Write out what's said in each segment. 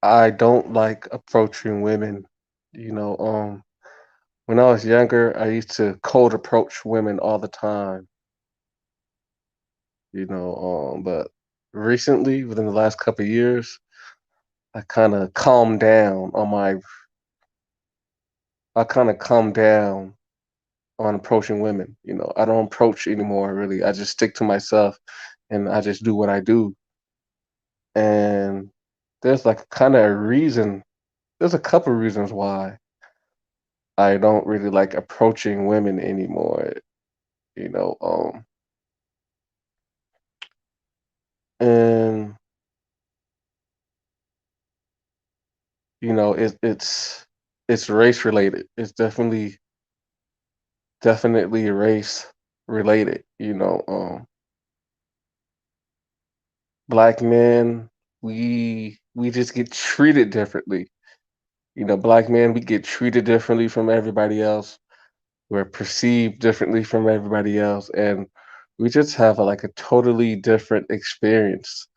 I don't like approaching women. You know, when I was younger, I used to cold approach women all the time, but recently, within the last couple of years, I kind of calmed down on my, I kind of calmed down on approaching women. I don't approach anymore, really. I just stick to myself and I just do what I do. And there's like kind of a reason, there's a couple reasons why I don't really like approaching women anymore. you know. And it's race related. It's definitely race related. Black men, we just get treated differently. Black men, we get treated differently from everybody else. We're perceived differently from everybody else, and we just have like a totally different experience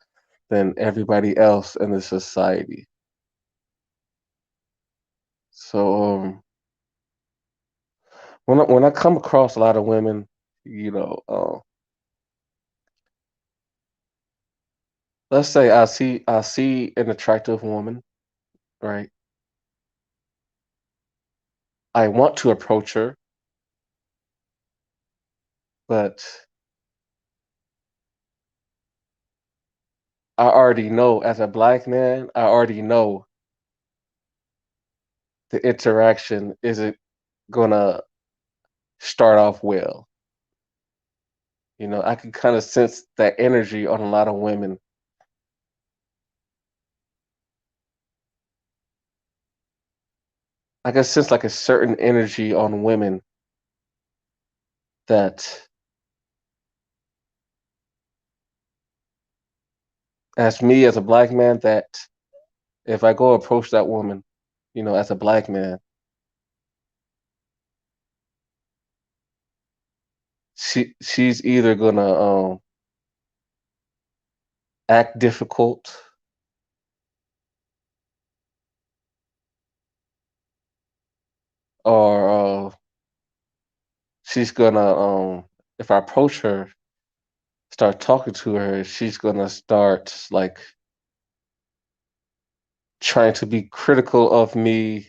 than everybody else in the society. So when I come across a lot of women, you know, let's say I see an attractive woman, right? I want to approach her, but I already know as a black man, I already know the interaction isn't gonna start off well. I can kind of sense that energy on a lot of women. I can sense like a certain energy on women that, as me as a black man, that if I go approach that woman, as a black man, she's either gonna act difficult, or she's gonna if I approach her, start talking to her, she's gonna start like trying to be critical of me,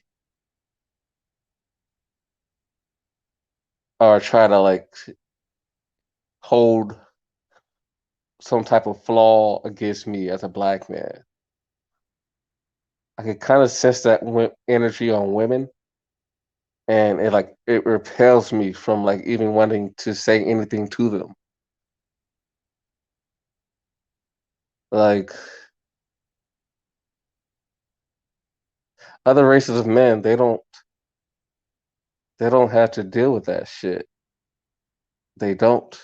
or try to like hold some type of flaw against me as a black man. I can kind of sense that energy on women, and it repels me from like even wanting to say anything to them. Like other races of men, they don't have to deal with that shit. They don't.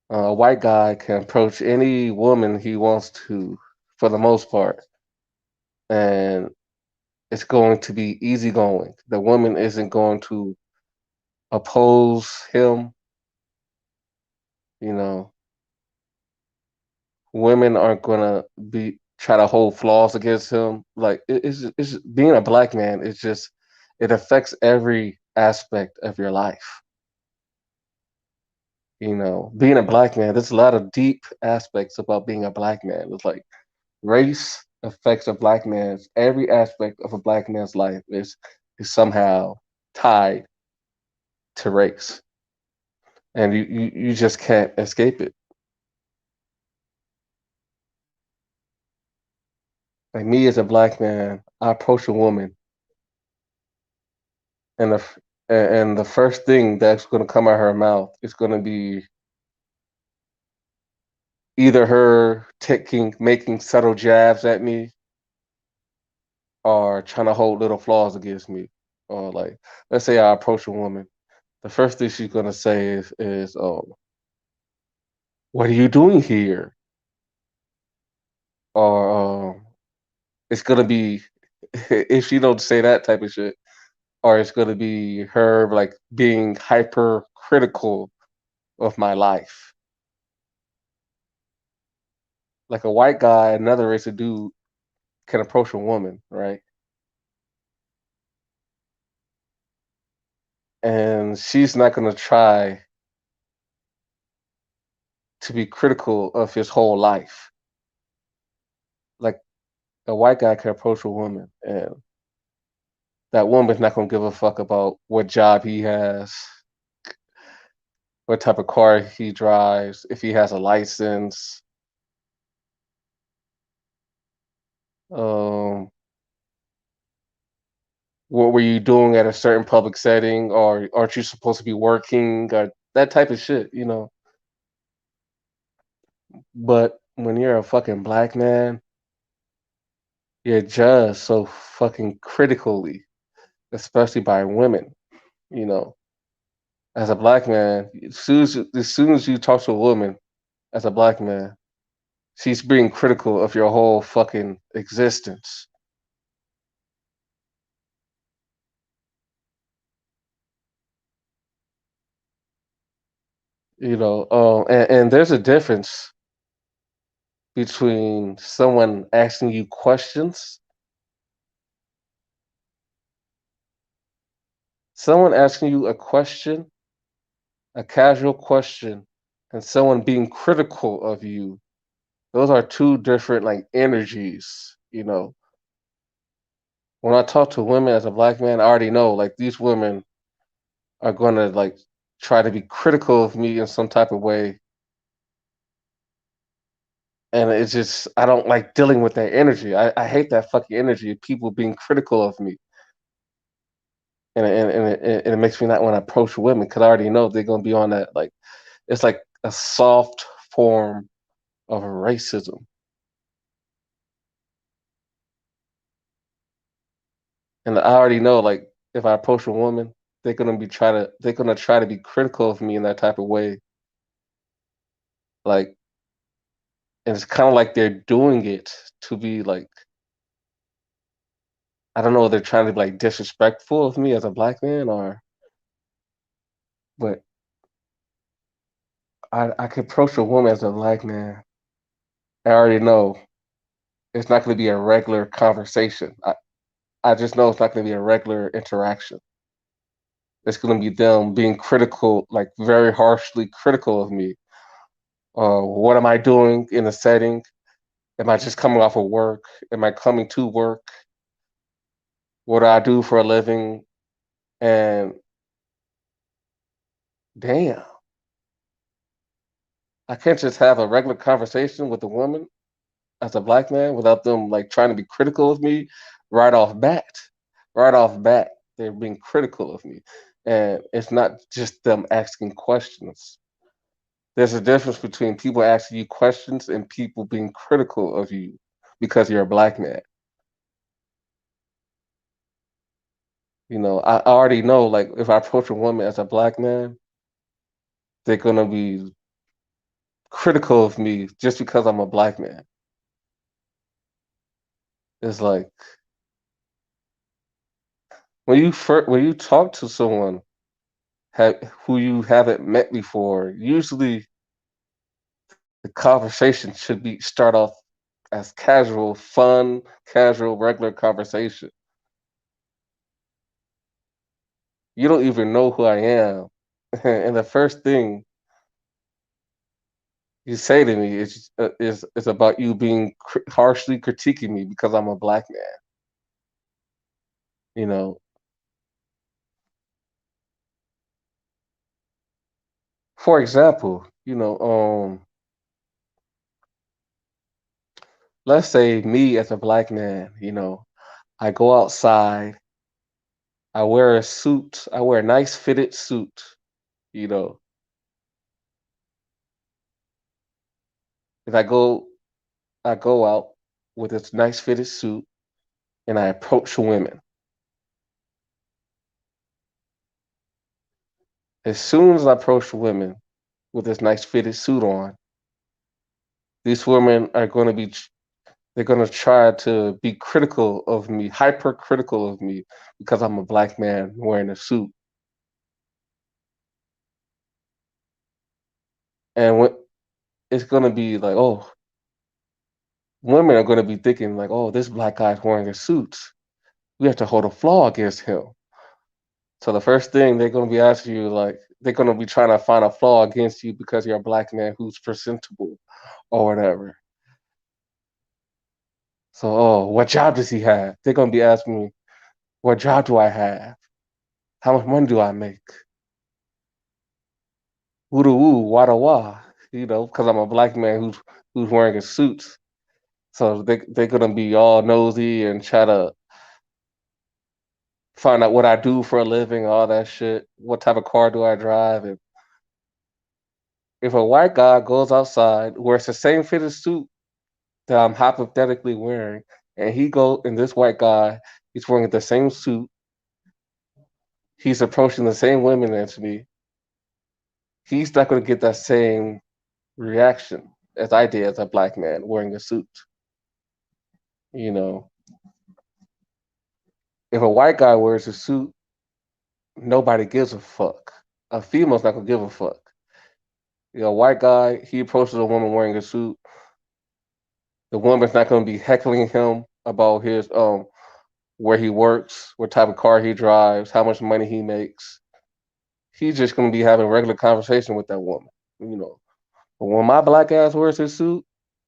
A white guy can approach any woman he wants to, for the most part, and it's going to be easygoing. The woman isn't going to oppose him. You know, women aren't gonna be try to hold flaws against him. Like it's being a black man. It's just it affects every aspect of your life. Being a black man, there's a lot of deep aspects about being a black man. It's like race affects a black man's every aspect of a black man's life is somehow tied to race, and you just can't escape it. Like me as a black man, I approach a woman, and the first thing that's going to come out of her mouth is going to be either her making subtle jabs at me, or trying to hold little flaws against me. Or like, let's say I approach a woman, the first thing she's gonna say is "What are you doing here?" Or it's gonna be if she don't say that type of shit, or it's gonna be her like being hyper critical of my life. Like a white guy, another race of dude, can approach a woman, right? And she's not gonna try to be critical of his whole life. Like a white guy can approach a woman, and that woman's not gonna give a fuck about what job he has, what type of car he drives, if he has a license, um, what were you doing at a certain public setting, or aren't you supposed to be working, or that type of shit, you know. But when you're a fucking black man, you're judged so fucking critically, especially by women, you know. As a black man, as soon as you talk to a woman as a black man, she's being critical of your whole fucking existence. You know, and there's a difference between someone asking you a question, a casual question, and someone being critical of you. Those are two different like energies, you know. When I talk to women as a black man, I already know like these women are gonna like try to be critical of me in some type of way. And it's just I don't like dealing with that energy. I hate that fucking energy of people being critical of me. And it makes me not want to approach women because I already know they're gonna be on that like it's like a soft form of racism. And I already know like if I approach a woman, they're gonna try to be critical of me in that type of way. Like and it's kind of like they're doing it to be like I don't know, they're trying to be like disrespectful of me as a black man or but I could approach a woman as a black man. I already know it's not gonna be a regular conversation. I just know it's not gonna be a regular interaction. It's gonna be them being critical, like very harshly critical of me. What am I doing in the setting? Am I just coming off of work? Am I coming to work? What do I do for a living? And damn, I can't just have a regular conversation with a woman as a black man without them like trying to be critical of me right off bat. Right off bat, they're being critical of me. And it's not just them asking questions. There's a difference between people asking you questions and people being critical of you because you're a black man. You know, I already know like if I approach a woman as a black man, they're gonna be critical of me just because I'm a black man. It's like when you talk to someone who you haven't met before, usually the conversation should be start off as casual, fun, casual, regular conversation. You don't even know who I am, and the first thing you say to me is about you being harshly critiquing me because I'm a black man. You know, for example, let's say me as a black man, I go outside, I wear a suit, I wear a nice fitted suit, you know. If I go out with this nice fitted suit and I approach women. As soon as I approach women with this nice fitted suit on, these women are going to be they're going to try to be critical of me, hypercritical of me because I'm a black man wearing a suit. And when it's going to be like, "Oh, women are going to be thinking like, "Oh, this black guy's wearing a suit. We have to hold a flaw against him." So the first thing they're going to be asking you, like, they're going to be trying to find a flaw against you because you're a black man who's presentable or whatever. So, oh, what job does he have? They're going to be asking me, what job do I have? How much money do I make? Woo da woo, wah da wah. Because I'm a black man who's wearing a suit. So they're gonna be all nosy and try to find out what I do for a living, all that shit. What type of car do I drive? And if a white guy goes outside, wears the same fitted suit that I'm hypothetically wearing, and this white guy, he's wearing the same suit, he's approaching the same women as me, he's not gonna get that same reaction as I did as a black man wearing a suit. You know, if a white guy wears a suit, nobody gives a fuck. A female's not gonna give a fuck. A white guy, he approaches a woman wearing a suit. The woman's not gonna be heckling him about his where he works, what type of car he drives, how much money he makes. He's just gonna be having regular conversation with that woman. You know, but when my black ass wears his suit,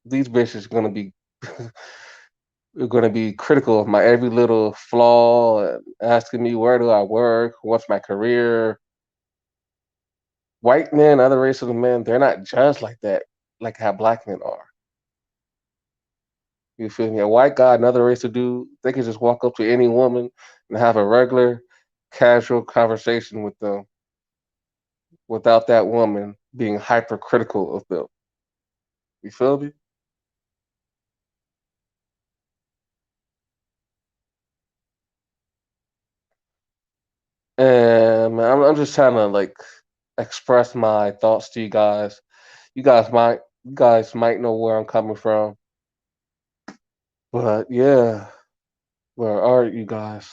these bitches are gonna be critical of my every little flaw and asking me where do I work, what's my career. White men, other races of men, they're not judged like that, like how black men are. You feel me? A white guy, another race of dude, they can just walk up to any woman and have a regular, casual conversation with them without that woman being hypercritical of them. You feel me? And man, I'm just trying to like express my thoughts to you guys. You guys might know where I'm coming from, but yeah, where are you guys?